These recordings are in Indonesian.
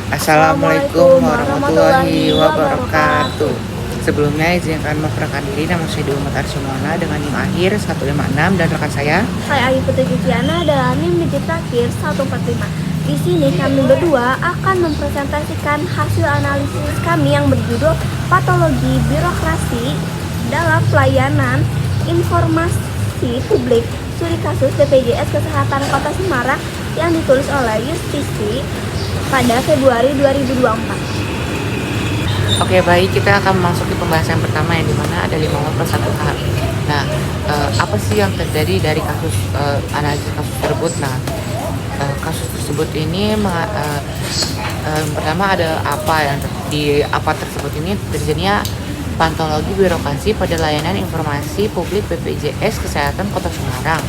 Assalamualaikum warahmatullahi wabarakatuh. Sebelumnya izinkan memperkenalkan diri, nama saya Dewi Matar Sumona dengan NIM akhir 156 dan rekan saya Ayu Putri Ciana dan NIM digit terakhir 145. Di sini kami berdua akan mempresentasikan hasil analisis kami yang berjudul Patologi Birokrasi dalam Pelayanan Informasi Publik Studi Kasus BPJS Kesehatan Kota Semarang yang ditulis oleh Justisi pada Februari 2024. Oke, baik, kita akan memasuki pembahasan pertama yang dimana ada 5 plus 1 tahap. Nah, apa sih yang terjadi dari kasus analisis kasus tersebut? Nah, kasus tersebut ini pertama ada apa yang di apa tersebut ini terjadinya patologi birokrasi pada layanan informasi publik BPJS Kesehatan Kota Semarang.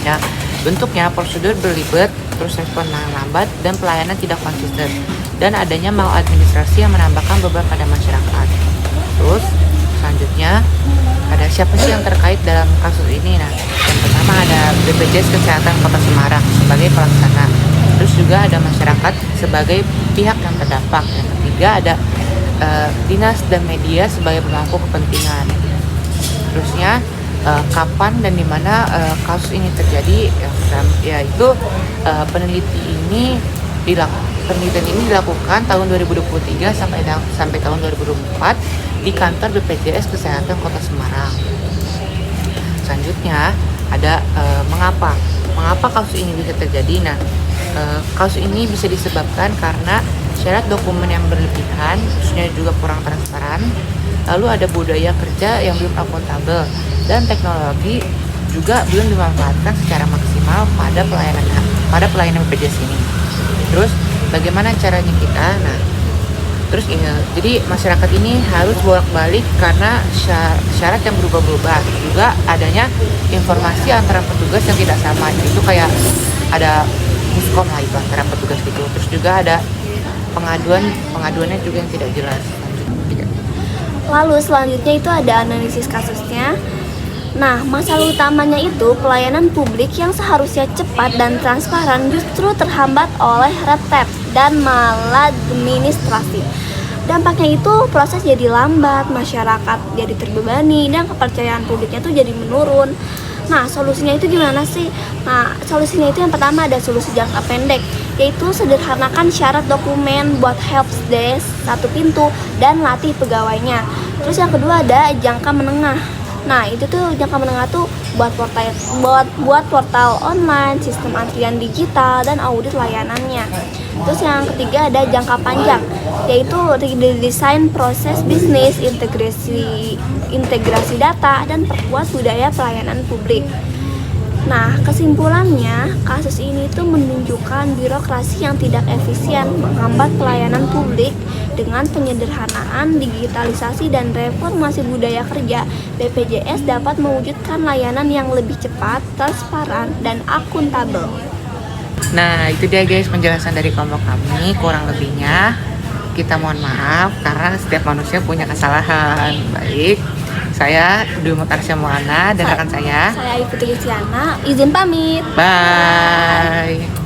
Ya, bentuknya prosedur berlibat, terus respon lambat, dan pelayanan tidak konsisten, dan adanya maladministrasi yang menambahkan beban pada masyarakat. Terus selanjutnya ada siapa sih yang terkait dalam kasus ini? Nah, yang pertama ada BPJS Kesehatan Kota Semarang sebagai pelaksana. Terus juga ada masyarakat sebagai pihak yang terdampak. Yang ketiga ada dinas dan media sebagai pemangku kepentingan. Terusnya kapan dan di mana kasus ini terjadi, yaitu penelitian ini dilakukan tahun 2023 sampai tahun 2024 di kantor BPJS Kesehatan Kota Semarang. Selanjutnya ada mengapa kasus ini bisa terjadi. Nah, kasus ini bisa disebabkan karena syarat dokumen yang berlebihan, khususnya juga kurang transparan. Lalu ada budaya kerja yang belum akuntabel, dan teknologi juga belum dimanfaatkan secara maksimal pada pelayanan BPJS ini. Terus bagaimana caranya kita? Nah, terus ini, jadi masyarakat ini harus bolak-balik karena syarat yang berubah-ubah. Juga adanya informasi antara petugas yang tidak sama, itu kayak ada miskom lah itu antara petugas gitu. Terus juga ada pengaduannya juga yang tidak jelas. Lalu selanjutnya itu ada analisis kasusnya. Nah, masalah utamanya itu pelayanan publik yang seharusnya cepat dan transparan justru terhambat oleh retep dan maladministrasi. Dampaknya itu proses jadi lambat, masyarakat jadi terbebani, dan kepercayaan publiknya itu jadi menurun. Nah, solusinya itu gimana sih? Nah, solusinya itu yang pertama ada solusi jangka pendek, yaitu sederhanakan syarat dokumen buat helpdesk satu pintu dan latih pegawainya. Terus yang kedua ada jangka menengah. Nah, itu tuh jangka menengah tuh buat portal online, sistem antrian digital, dan audit layanannya. Terus yang ketiga ada jangka panjang, yaitu redesign proses bisnis, integrasi data, dan perkuat budaya pelayanan publik. Nah, kesimpulannya, kasus ini tuh menunjukkan birokrasi yang tidak efisien menghambat pelayanan publik. Dengan penyederhanaan, digitalisasi, dan reformasi budaya kerja, BPJS dapat mewujudkan layanan yang lebih cepat, transparan, dan akuntabel. Nah, itu dia guys penjelasan dari kelompok kami. Kurang lebihnya kita mohon maaf karena setiap manusia punya kesalahan. Baik, saya Dewi Matar Sumona dan rekan saya Ayu Putri Ciana, izin pamit. Bye.